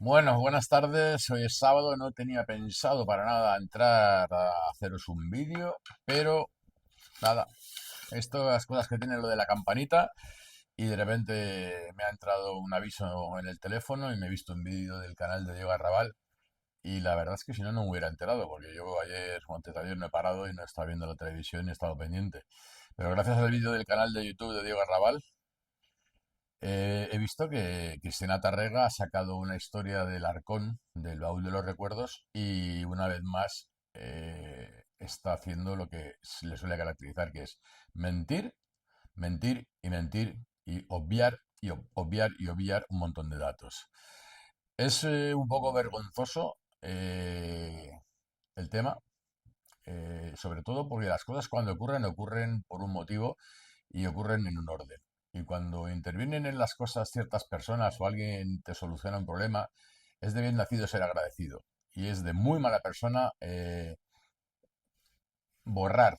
Bueno, buenas tardes. Hoy es sábado, no tenía pensado para nada entrar a haceros un vídeo, pero nada, estas cosas que tiene lo de la campanita y de repente me ha entrado un aviso en el teléfono y me he visto un vídeo del canal de Diego Arrabal y la verdad es que si no, no me hubiera enterado porque yo ayer o antes de ayer no he parado y no he estado viendo la televisión y he estado pendiente. Pero gracias al vídeo del canal de YouTube de Diego Arrabal he visto que Cristina Tarrega ha sacado una historia del Arcón, del baúl de los recuerdos, y una vez más está haciendo lo que le suele caracterizar, que es mentir, mentir y mentir y obviar y obviar y obviar un montón de datos. Es un poco vergonzoso el tema, sobre todo porque las cosas cuando ocurren ocurren por un motivo y ocurren en un orden. Y cuando intervienen en las cosas ciertas personas o alguien te soluciona un problema, es de bien nacido ser agradecido. Y es de muy mala persona borrar,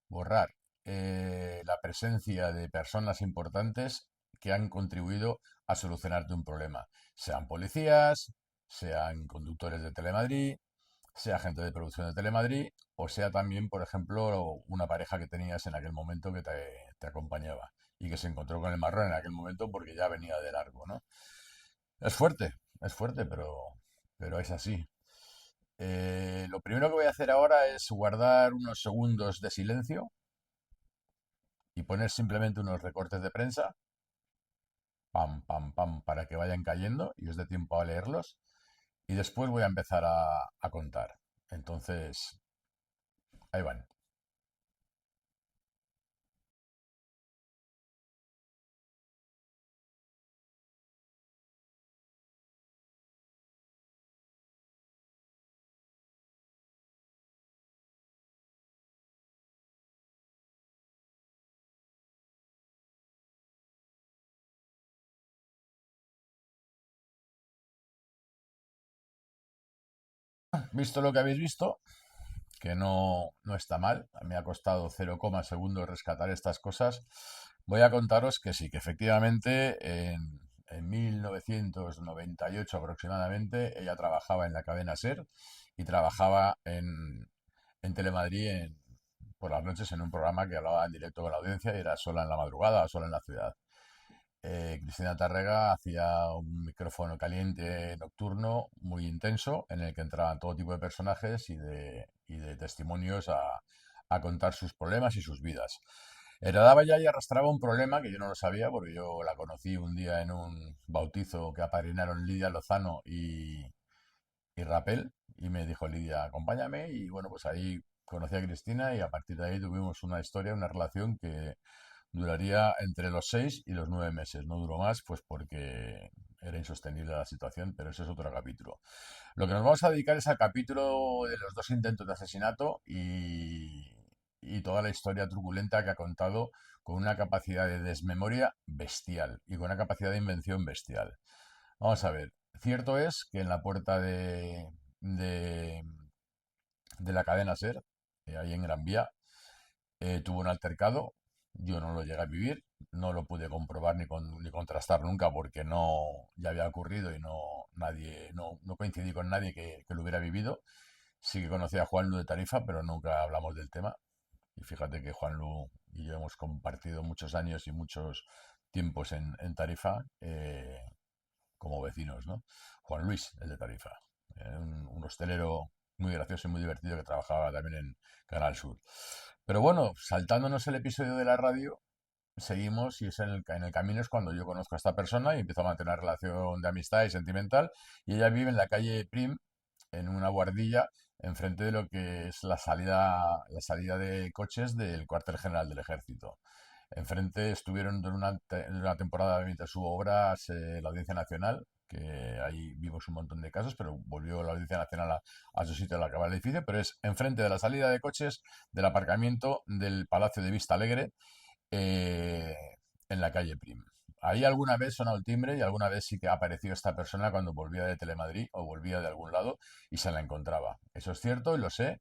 borrar la presencia de personas importantes que han contribuido a solucionarte un problema. Sean policías, sean conductores de Telemadrid, sea gente de producción de Telemadrid o sea también, por ejemplo, una pareja que tenías en aquel momento que te acompañaba y que se encontró con el marrón en aquel momento porque ya venía de largo, ¿no? Es fuerte, pero es así. Lo primero que voy a hacer ahora es guardar unos segundos de silencio y poner simplemente unos recortes de prensa, pam, pam, pam, para que vayan cayendo y os dé tiempo a leerlos. Y después voy a empezar a contar. Entonces, ahí van. Visto lo que habéis visto, que no está mal, me ha costado 0, segundos rescatar estas cosas, voy a contaros que sí, que efectivamente en 1998 aproximadamente ella trabajaba en la cadena SER y trabajaba en Telemadrid por las noches en un programa que hablaba en directo con la audiencia y era sola en la madrugada, sola en la ciudad. Cristina Tarrega hacía un micrófono caliente nocturno muy intenso en el que entraban todo tipo de personajes y de testimonios a contar sus problemas y sus vidas. Heredaba ya y arrastraba un problema que yo no lo sabía porque yo la conocí un día en un bautizo que apadrinaron Lidia Lozano y Rapel y me dijo Lidia, acompáñame y bueno, pues ahí conocí a Cristina y a partir de ahí tuvimos una historia, una relación que duraría entre los 6 y los 9 meses. No duró más, pues porque era insostenible la situación, pero ese es otro capítulo. Lo que nos vamos a dedicar es al capítulo de los dos intentos de asesinato y toda la historia truculenta que ha contado con una capacidad de desmemoria bestial y con una capacidad de invención bestial. Vamos a ver, cierto es que en la puerta de, de la cadena SER, ahí en Gran Vía, tuvo un altercado. Yo no lo llegué a vivir, no lo pude comprobar ni contrastar nunca porque no ya había ocurrido y no coincidí con nadie que lo hubiera vivido. Sí que conocí a Juan Lu de Tarifa, pero nunca hablamos del tema. Y fíjate que Juan Lu y yo hemos compartido muchos años y muchos tiempos en Tarifa como vecinos, ¿no? Juan Luis, el de Tarifa, un hostelero muy gracioso y muy divertido que trabajaba también en Canal Sur. Pero bueno, saltándonos el episodio de la radio, seguimos y es en el camino es cuando yo conozco a esta persona y empiezo a mantener una relación de amistad y sentimental y ella vive en la calle Prim, en una guardilla, enfrente de lo que es la salida de coches del cuartel general del ejército. Enfrente estuvieron en una temporada mientras hubo obras la Audiencia Nacional, que ahí vimos un montón de casos, pero volvió la Audiencia Nacional a su sitio al acabar el edificio, pero es enfrente de la salida de coches del aparcamiento del Palacio de Vista Alegre, eh, en la calle Prim. Ahí alguna vez sonó el timbre y alguna vez sí que apareció esta persona cuando volvía de Telemadrid o volvía de algún lado y se la encontraba. Eso es cierto y lo sé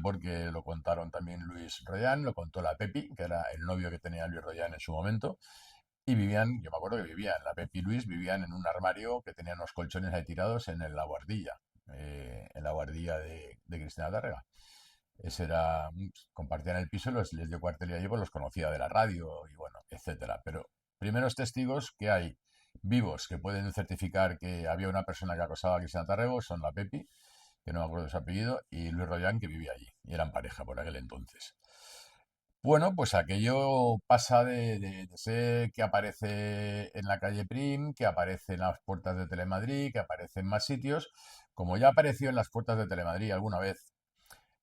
porque lo contaron también Luis Royan, lo contó la Pepi, que era el novio que tenía Luis Royan en su momento, y vivían, yo me acuerdo que vivían, la Pepi y Luis vivían en un armario que tenía unos colchones ahí tirados la guardilla, en la guardilla de Cristina Tárrega. Ese era, compartían el piso, les dio cuartelilla allí, pues los conocía de la radio y bueno, etcétera. Pero primeros testigos que hay vivos que pueden certificar que había una persona que acosaba a Cristina Tarrego son la Pepi, que no me acuerdo de su apellido, y Luis Rollán, que vivía allí, y eran pareja por aquel entonces. Bueno, pues aquello pasa de ser que aparece en la calle Prim, que aparece en las puertas de Telemadrid, que aparece en más sitios. Como ya apareció en las puertas de Telemadrid alguna vez,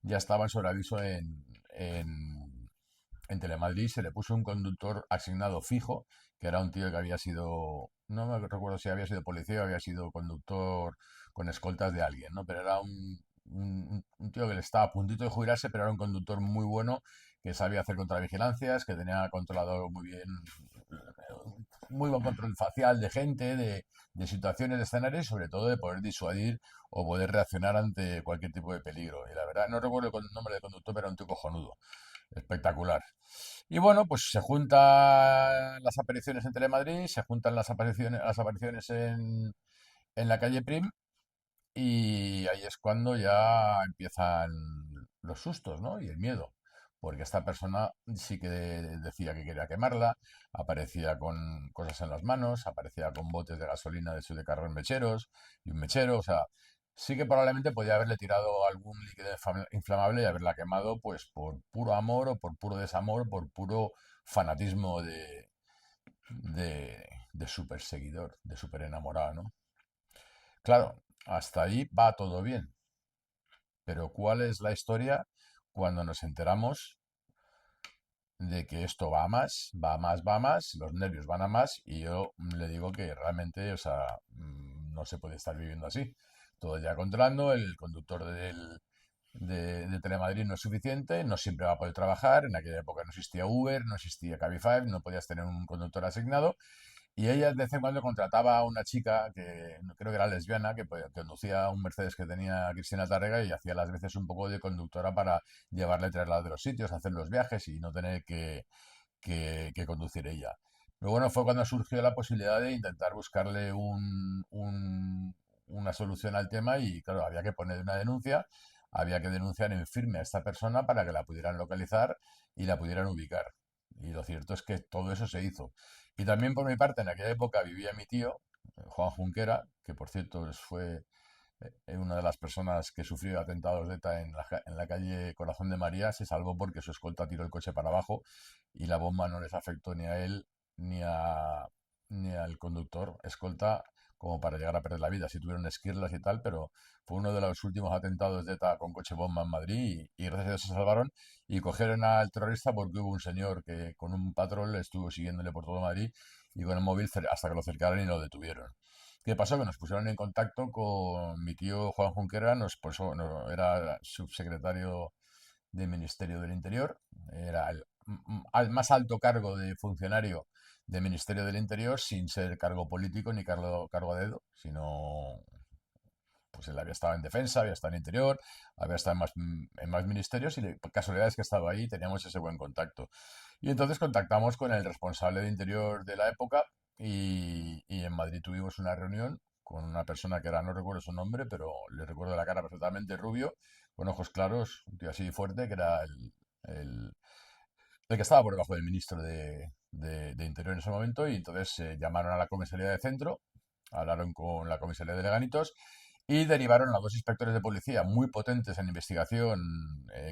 ya estaba en sobreaviso en Telemadrid, se le puso un conductor asignado fijo, que era un tío que había sido, no me recuerdo si había sido policía o había sido conductor con escoltas de alguien, ¿no? Pero era un tío que le estaba a puntito de jubilarse, pero era un conductor muy bueno, que sabía hacer contravigilancias, que tenía controlado muy bien, muy buen control facial de gente, de situaciones, de escenarios y sobre todo de poder disuadir o poder reaccionar ante cualquier tipo de peligro. Y la verdad, no recuerdo el nombre del conductor, pero era un tío cojonudo. Espectacular. Y bueno, pues se juntan las apariciones en Telemadrid, se juntan las apariciones en la calle Prim y ahí es cuando ya empiezan los sustos, ¿no? Y el miedo. Porque esta persona sí que decía que quería quemarla, aparecía con cosas en las manos, aparecía con botes de gasolina de su de carros mecheros y un mechero, o sea, sí que probablemente podía haberle tirado algún líquido inflamable y haberla quemado, pues por puro amor o por puro desamor, por puro fanatismo de su perseguidor, de super enamorado, ¿no? Claro, hasta ahí va todo bien. Pero ¿cuál es la historia cuando nos enteramos de que esto va a más, va a más, va a más, los nervios van a más y yo le digo que realmente, o sea, no se puede estar viviendo así? Todo el día controlando, el conductor de Telemadrid no es suficiente, no siempre va a poder trabajar, en aquella época no existía Uber, no existía Cabify, no podías tener un conductor asignado y ella de vez en cuando contrataba a una chica que no creo que era lesbiana, que conducía un Mercedes que tenía Cristina Tárrega y hacía las veces un poco de conductora para llevarle y traerla de los sitios, hacer los viajes y no tener que conducir ella. Pero bueno, fue cuando surgió la posibilidad de intentar buscarle una solución al tema y claro, había que poner una denuncia, había que denunciar en firme a esta persona para que la pudieran localizar y la pudieran ubicar. Y lo cierto es que todo eso se hizo. Y también por mi parte, en aquella época vivía mi tío, Juan Junquera, que por cierto fue una de las personas que sufrió atentados de ETA en la calle Corazón de María, se salvó porque su escolta tiró el coche para abajo y la bomba no les afectó ni a él ni ni al conductor escolta como para llegar a perder la vida. Sí tuvieron esquirlas y tal, pero fue uno de los últimos atentados de ETA con coche bomba en Madrid y gracias a Dios se salvaron y cogieron al terrorista porque hubo un señor que con un patrón estuvo siguiéndole por todo Madrid y con el móvil hasta que lo cercaron y lo detuvieron. ¿Qué pasó? Que nos pusieron en contacto con mi tío Juan Junquera, nos puso, era subsecretario del Ministerio del Interior, era el al más alto cargo de funcionario del Ministerio del Interior sin ser cargo político ni cargo a dedo, sino pues él había estado en defensa, había estado en interior, había estado en más ministerios y casualidad es que estaba ahí y teníamos ese buen contacto. Y entonces contactamos con el responsable de interior de la época y en Madrid tuvimos una reunión con una persona que ahora no recuerdo su nombre, pero le recuerdo la cara perfectamente, rubio, con ojos claros, un tío así fuerte, que era el- el que estaba por debajo del ministro de Interior en ese momento, y entonces llamaron a la comisaría de centro, hablaron con la comisaría de Leganitos y derivaron a dos inspectores de policía muy potentes en investigación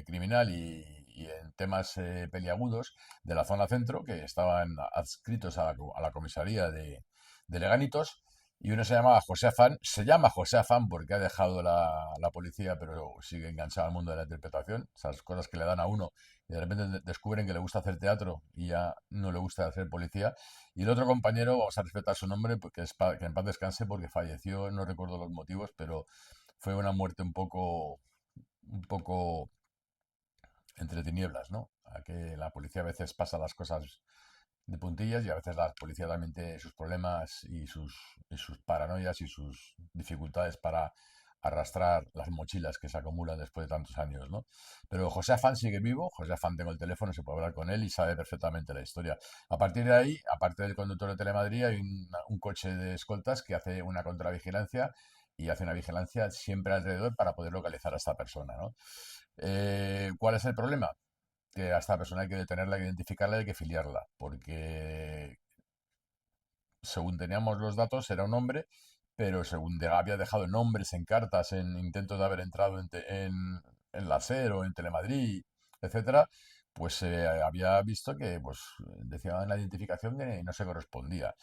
criminal y en temas peliagudos de la zona centro, que estaban adscritos a la comisaría de Leganitos. Y uno se llamaba José Afán, se llama José Afán porque ha dejado la policía, pero sigue enganchado al mundo de la interpretación, esas cosas que le dan a uno y de repente descubren que le gusta hacer teatro y ya no le gusta hacer policía. Y el otro compañero, vamos a respetar su nombre, porque que en paz descanse porque falleció, no recuerdo los motivos, pero fue una muerte un poco entre tinieblas, ¿no? A que la policía a veces pasa las cosas de puntillas y a veces la policía también tiene sus problemas y sus paranoias y sus dificultades para arrastrar las mochilas que se acumulan después de tantos años, ¿no? Pero José Afán sigue vivo, José Afán tengo el teléfono, se puede hablar con él y sabe perfectamente la historia. A partir de ahí, aparte del conductor de Telemadrid, hay un coche de escoltas que hace una contravigilancia y hace una vigilancia siempre alrededor para poder localizar a esta persona, ¿no? ¿Cuál es el problema? Que a esta persona hay que detenerla, hay que identificarla, hay que filiarla, porque según teníamos los datos era un hombre, pero según había dejado nombres en cartas, en intentos de haber entrado en la SER o en Telemadrid, etcétera, pues se había visto que pues decía en la identificación que no se correspondía.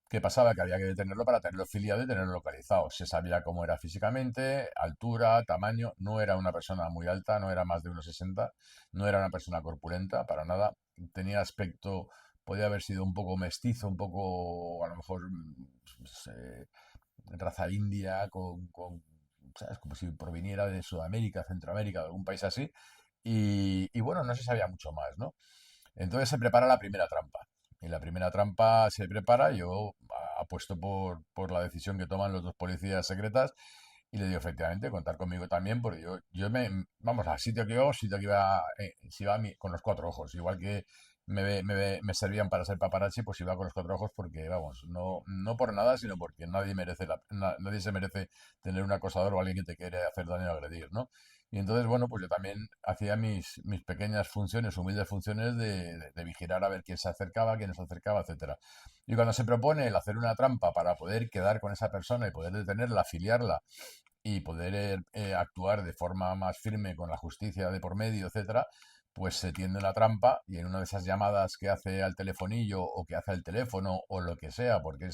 ¿Qué pasaba? Que había que detenerlo para tenerlo filiado y tenerlo localizado. Se sabía cómo era físicamente, altura, tamaño. No era una persona muy alta, no era más de 1,60, no era una persona corpulenta, para nada. Tenía aspecto, podía haber sido un poco mestizo, un poco, a lo mejor, pues, raza india, ¿sabes? Como si proviniera de Sudamérica, Centroamérica, de algún país así. Y bueno, no se sabía mucho más, ¿no? Entonces se prepara la primera trampa. Y la primera trampa se prepara, yo apuesto por la decisión que toman los dos policías secretas y le digo, efectivamente, contar conmigo también, porque vamos, al sitio que iba, sitio que iba, si iba con los cuatro ojos, igual que me servían para ser paparazzi, pues iba con los cuatro ojos porque, vamos, no por nada, sino porque nadie se merece tener un acosador o alguien que te quiere hacer daño o agredir, ¿no? Y entonces, bueno, pues yo también hacía mis pequeñas funciones, humildes funciones de vigilar a ver quién se acercaba, quién no se acercaba, etcétera. Y cuando se propone el hacer una trampa para poder quedar con esa persona y poder detenerla, afiliarla y poder actuar de forma más firme con la justicia de por medio, etcétera, pues se tiende una trampa y en una de esas llamadas que hace al telefonillo o que hace al teléfono o lo que sea, porque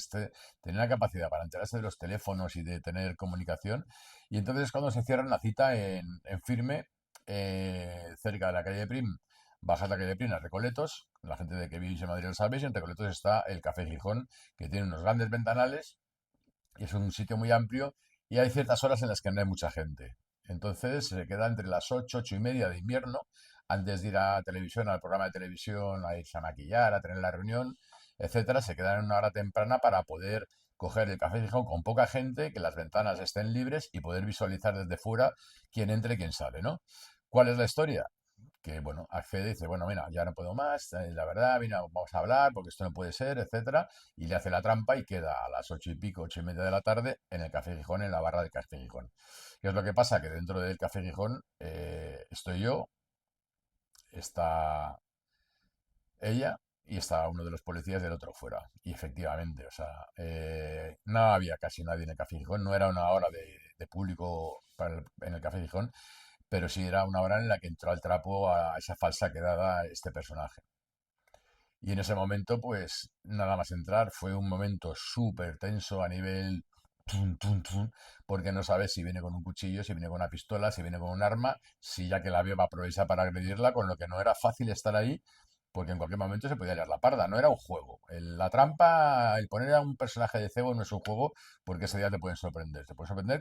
tenía la capacidad para enterarse de los teléfonos y de tener comunicación, y entonces es cuando se cierra una cita en firme, cerca de la calle de Prim. Bajas la calle de Prim a Recoletos, la gente de que vive en Madrid lo sabe, y en Recoletos está el Café Gijón, que tiene unos grandes ventanales y es un sitio muy amplio y hay ciertas horas en las que no hay mucha gente. Entonces se queda entre las 8, 8:30 de invierno, antes de ir a televisión, al programa de televisión, a irse a maquillar, a tener la reunión, etcétera. Se quedan en una hora temprana para poder coger el Café Gijón con poca gente, que las ventanas estén libres y poder visualizar desde fuera quién entra y quién sale, ¿no? ¿Cuál es la historia? Que, bueno, accede y dice, bueno, mira, ya no puedo más, la verdad, mira, vamos a hablar porque esto no puede ser, etcétera, y le hace la trampa y queda a las 8 y pico, 8:30 de la tarde en el Café Gijón, en la barra del Café Gijón. ¿Qué es lo que pasa? Que dentro del Café Gijón estoy yo, está ella y está uno de los policías del otro fuera. Y efectivamente, o sea, no había casi nadie en el Café Gijón, no era una hora de público en el Café Gijón, pero sí era una hora en la que entró al trapo a esa falsa quedada este personaje. Y en ese momento, pues nada más entrar, fue un momento súper tenso a nivel tun, tun, tun, porque no sabes si viene con un cuchillo, si viene con una pistola, si viene con un arma, si ya que la vio va a aprovechar para agredirla, con lo que no era fácil estar ahí, porque en cualquier momento se podía liar la parda, no era un juego. La trampa, el poner a un personaje de cebo no es un juego, porque ese día te pueden sorprender. Te pueden sorprender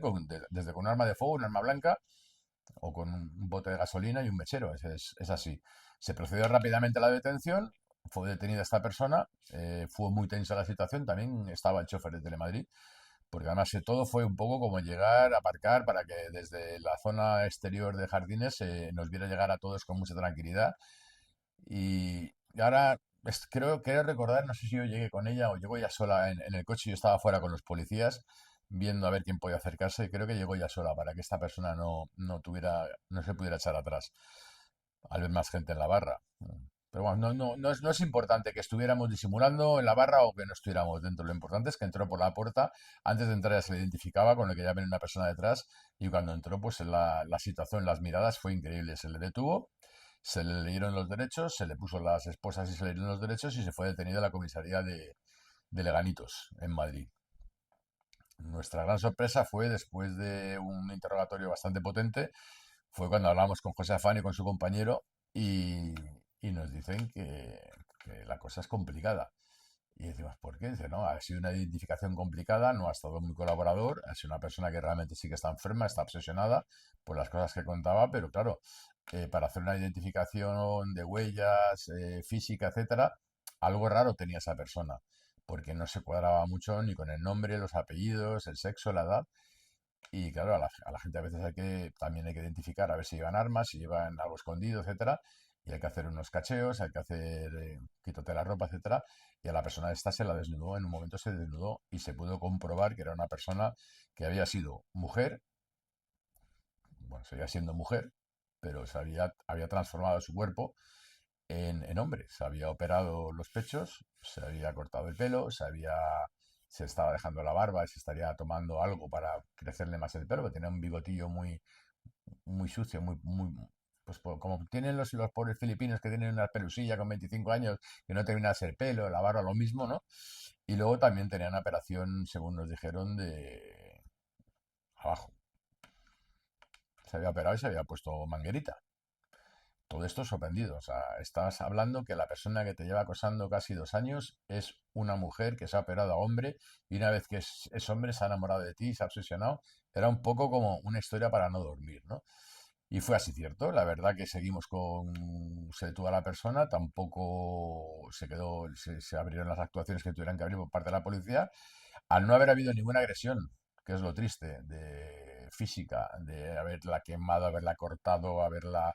desde con un arma de fuego, un arma blanca, o con un bote de gasolina y un mechero. Es así. Se procedió rápidamente a la detención, fue detenida esta persona, fue muy tensa la situación, también estaba el chofer de Telemadrid, porque además todo fue un poco como llegar, aparcar para que desde la zona exterior de Jardines nos viera llegar a todos con mucha tranquilidad. Y ahora creo recordar, no sé si yo llegué con ella o llegó ella sola en el coche, yo estaba fuera con los policías viendo a ver quién podía acercarse y creo que llegó ella sola para que esta persona no se pudiera echar atrás al ver más gente en la barra. Pero bueno, no es importante que estuviéramos disimulando en la barra o que no estuviéramos dentro. Lo importante es que entró por la puerta. Antes de entrar ya se le identificaba con lo que ya venía una persona detrás. Y cuando entró, pues la situación, las miradas fue increíble. Se le detuvo, se le leyeron los derechos, se le puso las esposas y se le leyeron los derechos y se fue detenido a la comisaría de Leganitos, en Madrid. Nuestra gran sorpresa fue, después de un interrogatorio bastante potente, fue cuando hablamos con José Afán y con su compañero y, y nos dicen que la cosa es complicada. Y decimos, ¿por qué? Dice, no, ha sido una identificación complicada, no ha estado muy colaborador, ha sido una persona que realmente sí que está enferma, está obsesionada por las cosas que contaba, pero claro, para hacer una identificación de huellas, física, etcétera, algo raro tenía esa persona, porque no se cuadraba mucho ni con el nombre, los apellidos, el sexo, la edad. Y claro, a la gente a veces también hay que identificar a ver si llevan armas, si llevan algo escondido, etcétera. Y hay que hacer unos cacheos, hay que hacer, quítate la ropa, etcétera. Y a la persona esta se la desnudó, en un momento se desnudó y se pudo comprobar que era una persona que había sido mujer, bueno, seguía siendo mujer, pero había transformado su cuerpo en hombre. Se había operado los pechos, se había cortado el pelo, se estaba dejando la barba y se estaría tomando algo para crecerle más el pelo, porque tenía un bigotillo muy, muy sucio, pues como tienen los pobres filipinos que tienen una pelusilla con 25 años que no termina de ser pelo, la barba lo mismo, ¿no? Y luego también tenía una operación, según nos dijeron, de abajo. Se había operado y se había puesto manguerita. Todo esto sorprendido. O sea, estás hablando que la persona que te lleva acosando casi 2 años es una mujer que se ha operado a hombre y una vez que es hombre se ha enamorado de ti, se ha obsesionado. Era un poco como una historia para no dormir, ¿no? Y fue así cierto. La verdad que seguimos con... Se detuvo a la persona, tampoco se quedó, se abrieron las actuaciones que tuvieran que abrir por parte de la policía, al no haber habido ninguna agresión, que es lo triste, de física, de haberla quemado, haberla cortado, haberla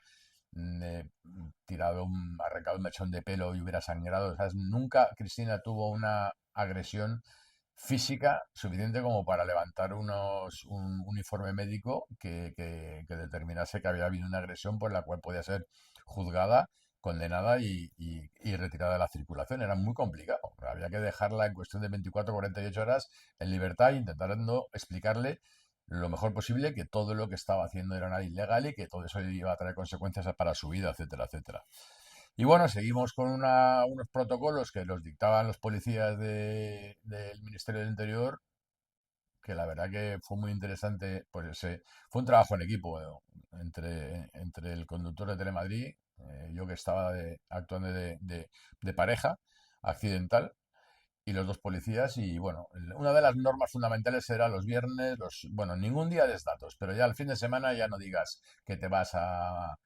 arrancado un mechón de pelo y hubiera sangrado. ¿Sabes? Nunca Cristina tuvo una agresión física suficiente como para levantar un informe médico que determinase que había habido una agresión por la cual podía ser juzgada, condenada y retirada de la circulación. Era muy complicado. Había que dejarla en cuestión de 24 o 48 horas en libertad e intentando explicarle lo mejor posible que todo lo que estaba haciendo era nada ilegal y que todo eso iba a traer consecuencias para su vida, etcétera, etcétera. Y bueno, seguimos con unos protocolos que los dictaban los policías del Ministerio del Interior, que la verdad que fue muy interesante. Pues fue un trabajo en equipo, entre el conductor de Telemadrid, yo que estaba actuando de pareja accidental, y los dos policías. Y bueno, una de las normas fundamentales era los viernes, bueno, ningún día des datos, pero ya el fin de semana ya no digas que te vas a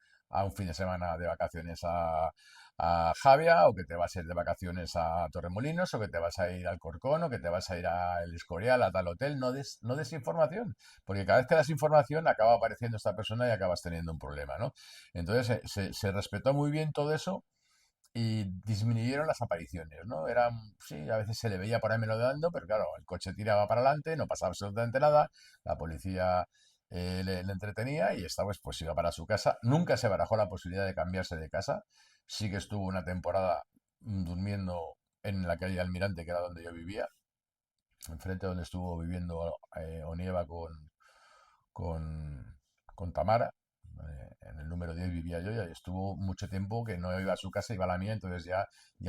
un fin de semana de vacaciones a Javia, o que te vas a ir de vacaciones a Torremolinos, o que te vas a ir al Corcón, o que te vas a ir al Escorial, a tal hotel. No des información, porque cada vez que das información acaba apareciendo esta persona y acabas teniendo un problema, ¿no? Entonces se respetó muy bien todo eso y disminuyeron las apariciones, ¿no? Sí, a veces se le veía por ahí merodeando, pero claro, el coche tiraba para adelante, no pasaba absolutamente nada, la policía le entretenía y esta pues iba para su casa. Nunca se barajó la posibilidad de cambiarse de casa. Sí que estuvo una temporada durmiendo en la calle Almirante, que era donde yo vivía, enfrente donde estuvo viviendo Onieva con, con Tamara. En el número 10 vivía yo y ahí estuvo mucho tiempo que no iba a su casa, iba a la mía, entonces ya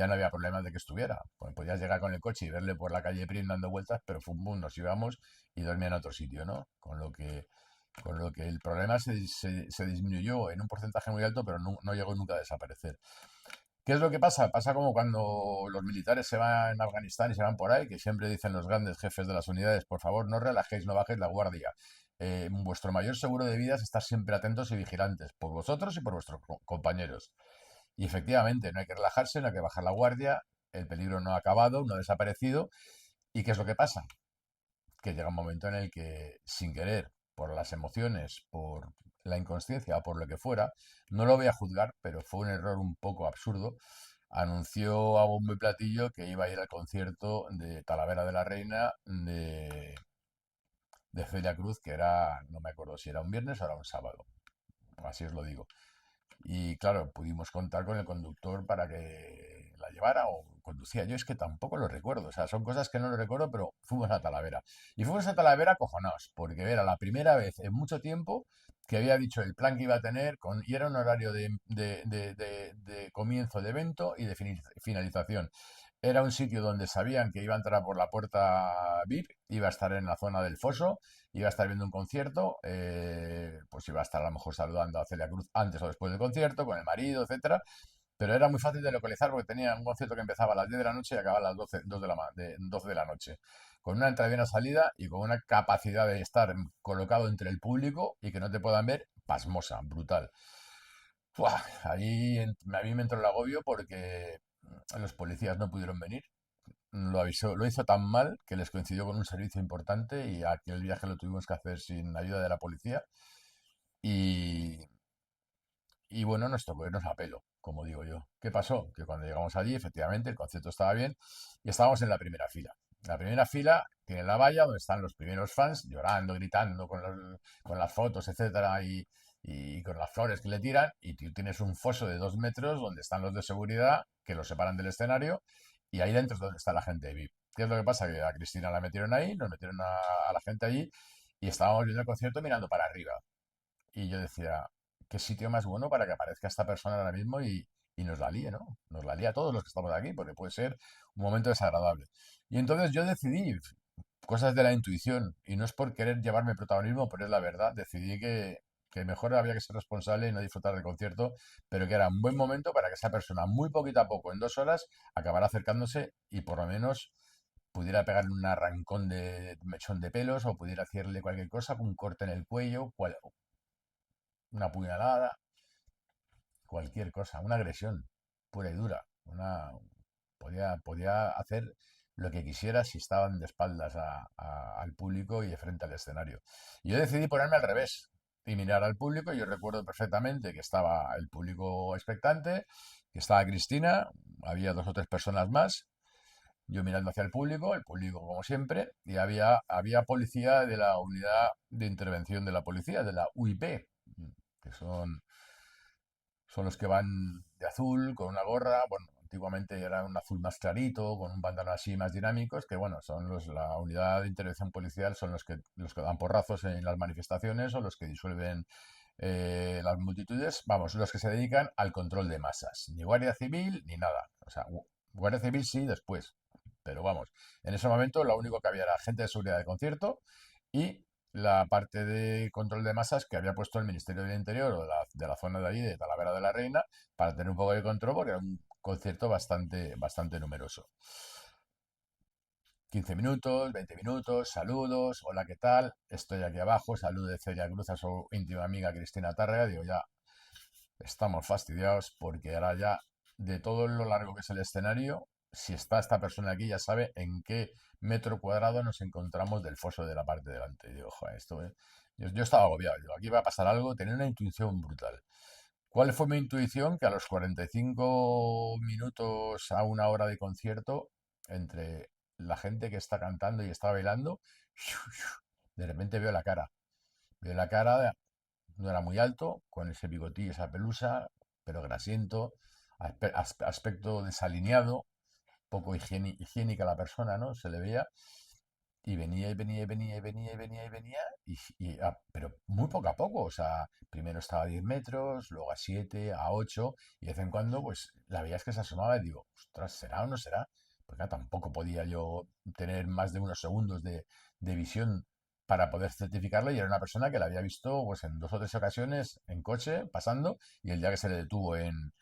no había problemas de que estuviera. Pues podías llegar con el coche y verle por la calle Prim dando vueltas, pero fue un boom, nos íbamos y dormía en otro sitio, ¿no? Con lo que el problema se disminuyó en un porcentaje muy alto, pero no llegó nunca a desaparecer. ¿Qué es lo que pasa? Pasa como cuando los militares se van a Afganistán y se van por ahí, que siempre dicen los grandes jefes de las unidades: por favor, no relajéis, no bajéis la guardia. Vuestro mayor seguro de vida es estar siempre atentos y vigilantes, por vosotros y por vuestros compañeros. Y efectivamente, no hay que relajarse, no hay que bajar la guardia, el peligro no ha acabado, no ha desaparecido. ¿Y qué es lo que pasa? Que llega un momento en el que, sin querer, por las emociones, por la inconsciencia o por lo que fuera, no lo voy a juzgar, pero fue un error un poco absurdo, anunció a bombo y platillo que iba a ir al concierto de Talavera de la Reina de Celia Cruz, que era, no me acuerdo si era un viernes o era un sábado, así os lo digo. Y claro, pudimos contar con el conductor para que la llevara o conducía. Yo es que tampoco lo recuerdo. O sea, son cosas que no lo recuerdo, pero fuimos a Talavera. Y fuimos a Talavera cojonados, porque era la primera vez en mucho tiempo que había dicho el plan que iba a tener, y era un horario de comienzo de evento y de finalización. Era un sitio donde sabían que iba a entrar por la puerta VIP, iba a estar en la zona del foso, iba a estar viendo un concierto, pues iba a estar a lo mejor saludando a Celia Cruz antes o después del concierto, con el marido, etcétera. Pero era muy fácil de localizar porque tenía un concierto que empezaba a las 10 de la noche y acababa a las 12 de la noche. Con una entrada y una salida y con una capacidad de estar colocado entre el público y que no te puedan ver, pasmosa, brutal. Buah, ahí a mí me entró el agobio porque los policías no pudieron venir. lo avisó, lo hizo tan mal que les coincidió con un servicio importante y aquel viaje lo tuvimos que hacer sin ayuda de la policía. Y, y bueno, nos tocó irnos a pelo, como digo yo. ¿Qué pasó? Que cuando llegamos allí, efectivamente, el concierto estaba bien y estábamos en la primera fila. La primera fila tiene la valla donde están los primeros fans llorando, gritando con las fotos, etcétera, y con las flores que le tiran. Y tú tienes un foso de 2 metros donde están los de seguridad que los separan del escenario y ahí dentro es donde está la gente VIP. ¿Qué es lo que pasa? Que a Cristina la metieron ahí, nos metieron a la gente allí y estábamos viendo el concierto mirando para arriba. Y yo decía, qué sitio más bueno para que aparezca esta persona ahora mismo y nos la líe, ¿no? Nos la líe a todos los que estamos aquí, porque puede ser un momento desagradable. Y entonces yo decidí, cosas de la intuición, y no es por querer llevarme protagonismo, pero es la verdad, decidí que mejor había que ser responsable y no disfrutar del concierto, pero que era un buen momento para que esa persona, muy poquito a poco, en 2 horas, acabara acercándose y por lo menos pudiera pegarle un arrancón de mechón de pelos o pudiera hacerle cualquier cosa, un corte en el cuello, una puñalada, cualquier cosa, una agresión pura y dura. Podía hacer lo que quisiera si estaban de espaldas al público y de frente al escenario. Y yo decidí ponerme al revés y mirar al público. Yo recuerdo perfectamente que estaba el público expectante, que estaba Cristina, había 2 o 3 personas más. Yo mirando hacia el público como siempre, y había policía de la unidad de intervención de la policía, de la UIP, que son los que van de azul, con una gorra, bueno, antiguamente era un azul más clarito, con un pantalón así más dinámicos, que bueno, son la unidad de intervención policial, son los que dan porrazos en las manifestaciones o los que disuelven las multitudes, vamos, los que se dedican al control de masas, ni Guardia Civil ni nada. O sea, Guardia Civil sí después, pero vamos, en ese momento lo único que había era gente de seguridad de concierto y la parte de control de masas que había puesto el Ministerio del Interior o de la zona de allí, de Talavera de la Reina, para tener un poco de control, porque era un concierto bastante, bastante numeroso. 15 minutos, 20 minutos, saludos, hola, ¿qué tal? Estoy aquí abajo, saludo de Celia Cruz a su íntima amiga Cristina Tárrega, digo, ya estamos fastidiados porque ahora ya de todo lo largo que es el escenario, si está esta persona aquí ya sabe en qué metro cuadrado nos encontramos del foso de la parte delante. Y digo, joder, yo estaba agobiado, digo, aquí va a pasar algo, tenía una intuición brutal. ¿Cuál fue mi intuición? Que a los 45 minutos a 1 hora de concierto, entre la gente que está cantando y está bailando, de repente veo la cara. Veo la cara, no era muy alto, con ese bigotillo, esa pelusa, pero grasiento, aspecto desalineado, poco higiénica la persona, ¿no? Se le veía. Y venía y venía y venía y venía y venía y venía, pero muy poco a poco. O sea, primero estaba a 10 metros, luego a 7, a 8, y de vez en cuando, pues la veías que se asomaba y digo, ostras, ¿será o no será? Porque claro, tampoco podía yo tener más de unos segundos de visión para poder certificarlo, y era una persona que la había visto pues en 2 o 3 ocasiones en coche, pasando, y el día que se le detuvo en,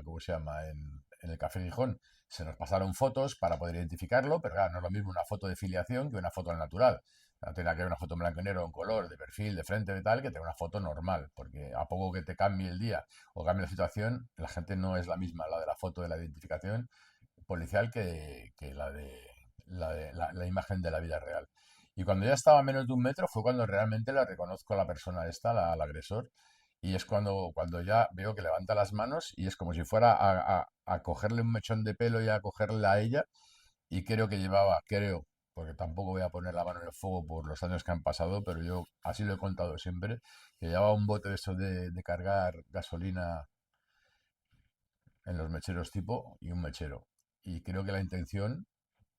¿cómo se llama? En el Café Gijón, se nos pasaron fotos para poder identificarlo, pero claro, no es lo mismo una foto de filiación que una foto al natural. No tiene que ver una foto en blanco y negro, en color, de perfil, de frente, de tal, que tener una foto normal, porque a poco que te cambie el día o cambie la situación, la gente no es la misma, la de la foto de la identificación policial que la imagen de la vida real. Y cuando ya estaba a menos de 1 metro fue cuando realmente la reconozco a la persona esta, al agresor, y es cuando ya veo que levanta las manos y es como si fuera a cogerle un mechón de pelo y a cogerla a ella. Y creo, porque tampoco voy a poner la mano en el fuego por los años que han pasado, pero yo así lo he contado siempre, que llevaba un bote de eso de cargar gasolina en los mecheros tipo y un mechero. Y creo que la intención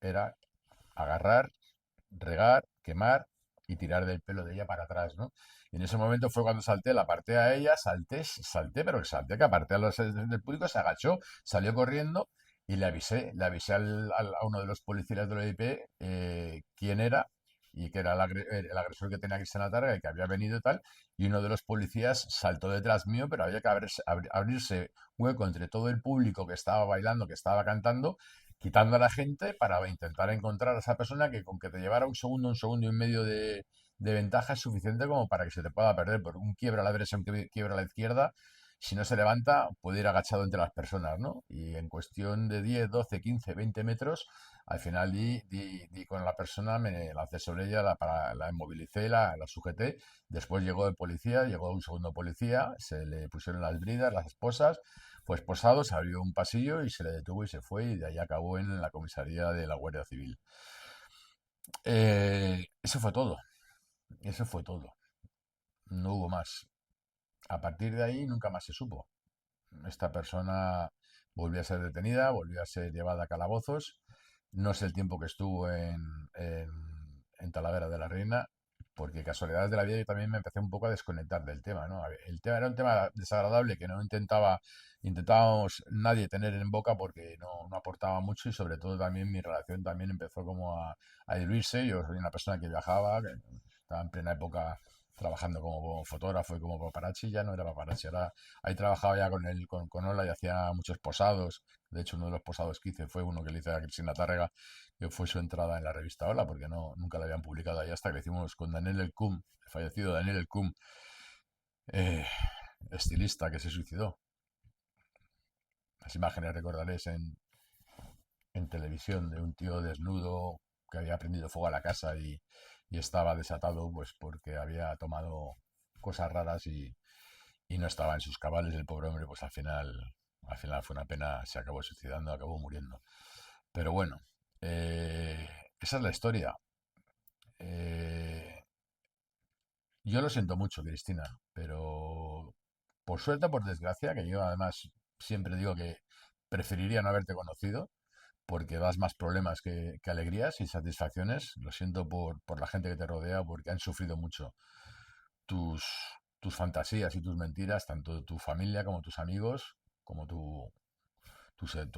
era agarrar, regar, quemar y tirar del pelo de ella para atrás, ¿no? Y en ese momento fue cuando salté, la aparté a ella, salté, pero que salté, que aparté a los del público, se agachó, salió corriendo y le avisé a uno de los policías de la OIP quién era y que era el agresor que tenía Cristiana Targa y que había venido y tal, y uno de los policías saltó detrás mío, pero había que abrirse hueco entre todo el público que estaba bailando, que estaba cantando, quitando a la gente para intentar encontrar a esa persona que con que te llevara un segundo y medio de ventaja es suficiente como para que se te pueda perder. Por un quiebra a la derecha, un quiebra a la izquierda, si no se levanta, puede ir agachado entre las personas, ¿no? Y en cuestión de 10, 12, 15, 20 metros, al final di con la persona, me lancé sobre ella, la inmovilicé, la sujeté. Después llegó el policía, llegó un segundo policía, se le pusieron las bridas, las esposas, fue esposado, se abrió un pasillo y se le detuvo y se fue, y de ahí acabó en la comisaría de la Guardia Civil. Eso fue todo, eso fue todo. No hubo más. A partir de ahí nunca más se supo. Esta persona volvió a ser detenida, volvió a ser llevada a calabozos. No sé el tiempo que estuvo en Talavera de la Reina, porque casualidades de la vida yo también me empecé un poco a desconectar del tema, ¿no? A ver, el tema era un tema desagradable que no intentábamos nadie tener en boca porque no aportaba mucho, y sobre todo también mi relación también empezó como a diluirse. Yo soy una persona que viajaba, que estaba en plena época trabajando como fotógrafo y como paparazzi. Ya no era paparazzi, era ahí trabajaba ya con Ola y hacía muchos posados. De hecho, uno de los posados que hice fue uno que le hice a Cristina Tárrega, que fue su entrada en la revista Hola, porque nunca la habían publicado ahí, hasta que hicimos con Daniel El Cum, el fallecido Daniel El Cum, eh, estilista que se suicidó. Las imágenes recordaréis en televisión de un tío desnudo que había prendido fuego a la casa y estaba desatado pues porque había tomado cosas raras y no estaba en sus cabales. El pobre hombre, pues al final fue una pena, se acabó suicidando, acabó muriendo. Pero bueno, eh, esa es la historia. Eh, yo lo siento mucho, Cristina, pero por suerte o por desgracia, que yo además siempre digo que preferiría no haberte conocido, porque das más problemas que alegrías y satisfacciones. Lo siento por la gente que te rodea, porque han sufrido mucho tus, tus fantasías y tus mentiras, tanto tu familia como tus amigos, como tu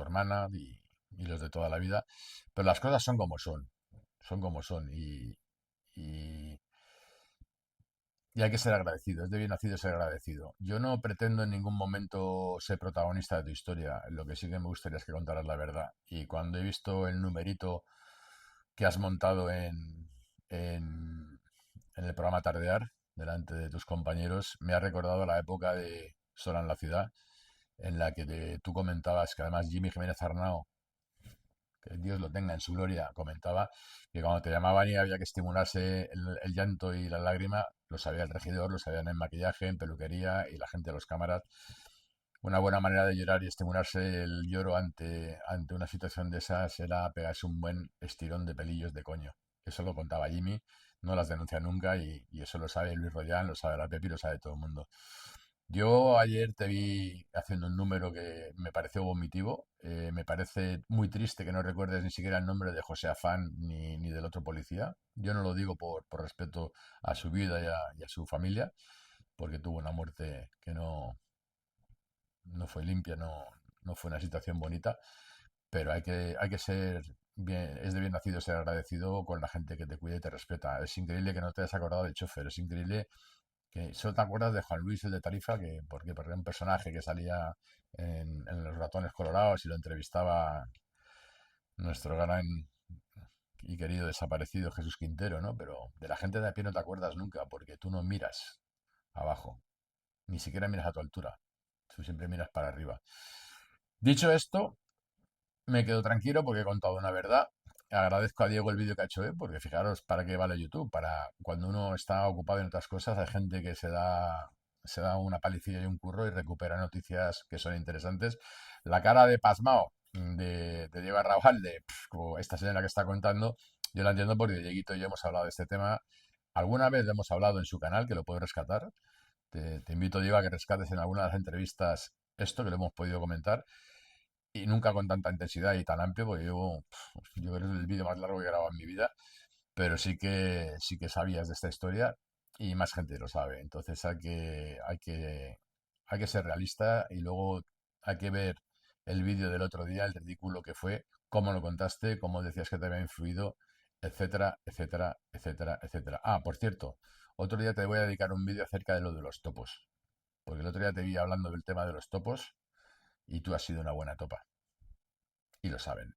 hermana y los de toda la vida. Pero las cosas son como son, y, y hay que ser agradecido. Es de bien nacido ser agradecido. Yo no pretendo en ningún momento ser protagonista de tu historia. Lo que sí que me gustaría es que contaras la verdad. Y cuando he visto el numerito que has montado en, en el programa Tardear, delante de tus compañeros, me ha recordado la época de Sola en la ciudad, en la que tú comentabas que además Jimmy Jiménez Arnao, que Dios lo tenga en su gloria, comentaba que cuando te llamaban y había que estimularse el llanto y la lágrima, lo sabía el regidor, lo sabían en maquillaje, en peluquería y la gente de los cámaras. Una buena manera de llorar y estimularse el lloro ante una situación de esas era pegarse un buen estirón de pelillos de coño. Eso lo contaba Jimmy, no las denuncia nunca, y eso lo sabe Luis Rollán, lo sabe la Pepi, lo sabe todo el mundo. Yo ayer te vi haciendo un número que me pareció vomitivo. Me parece muy triste que no recuerdes ni siquiera el nombre de José Afán ni del otro policía. Yo no lo digo por respeto a su vida y a su familia, porque tuvo una muerte que no fue limpia, no fue una situación bonita, pero hay que ser bien, es de bien nacido ser agradecido con la gente que te cuida y te respeta. Es increíble que no te hayas acordado del chofer, es increíble que solo te acuerdas de Juan Luis, el de Tarifa, porque era un personaje que salía en Los Ratones Colorados y lo entrevistaba nuestro gran y querido desaparecido Jesús Quintero, ¿no? Pero de la gente de a pie no te acuerdas nunca, porque tú no miras abajo, ni siquiera miras a tu altura, tú siempre miras para arriba. Dicho esto, me quedo tranquilo porque he contado una verdad. Agradezco a Diego el vídeo que ha hecho, porque fijaros para qué vale YouTube. Para cuando uno está ocupado en otras cosas, hay gente que se da una palicilla y un curro y recupera noticias que son interesantes. La cara de pasmao de Diego Arrabal, como esta señora que está contando, yo la entiendo porque Dieguito y yo hemos hablado de este tema. Alguna vez lo hemos hablado en su canal, que lo puedo rescatar. Te invito, Diego, a que rescates en alguna de las entrevistas esto, que lo hemos podido comentar, y nunca con tanta intensidad y tan amplio, porque yo creo que es el vídeo más largo que he grabado en mi vida, pero sí que sabías de esta historia y más gente lo sabe. Entonces hay que ser realista, y luego hay que ver el vídeo del otro día, el ridículo que fue, cómo lo contaste, cómo decías que te había influido, etcétera, etcétera, etcétera, etcétera. Ah, por cierto, otro día te voy a dedicar un vídeo acerca de lo de los topos, porque el otro día te vi hablando del tema de los topos y tú has sido una buena topa y lo saben.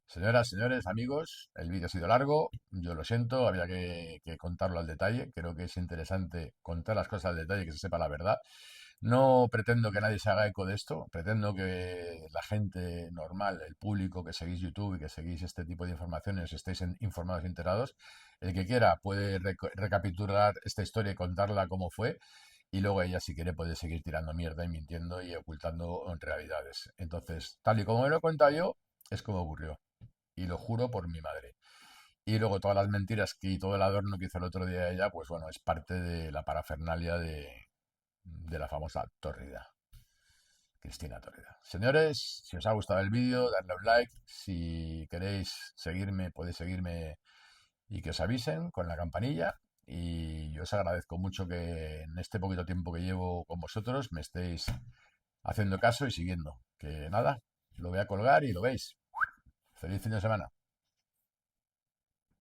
Señoras, señores, amigos, el vídeo ha sido largo, yo lo siento, había que contarlo al detalle, creo que es interesante contar las cosas al detalle, que se sepa la verdad. No pretendo que nadie se haga eco de esto, pretendo que la gente normal, el público que seguís YouTube y que seguís este tipo de informaciones, estéis informados y enterados. El que quiera puede recapitular esta historia y contarla como fue, y luego ella, si quiere, puede seguir tirando mierda y mintiendo y ocultando realidades. Entonces, tal y como me lo he contado yo, es como ocurrió y lo juro por mi madre. Y luego todas las mentiras y todo el adorno que hizo el otro día ella, pues bueno, es parte de la parafernalia de la famosa Tórrida, Cristina Tórrida. Señores, si os ha gustado el vídeo, dadle un like. Si queréis seguirme, podéis seguirme y que os avisen con la campanilla. Y yo os agradezco mucho que en este poquito tiempo que llevo con vosotros me estéis haciendo caso y siguiendo. Que nada, lo voy a colgar y lo veis. Feliz fin de semana.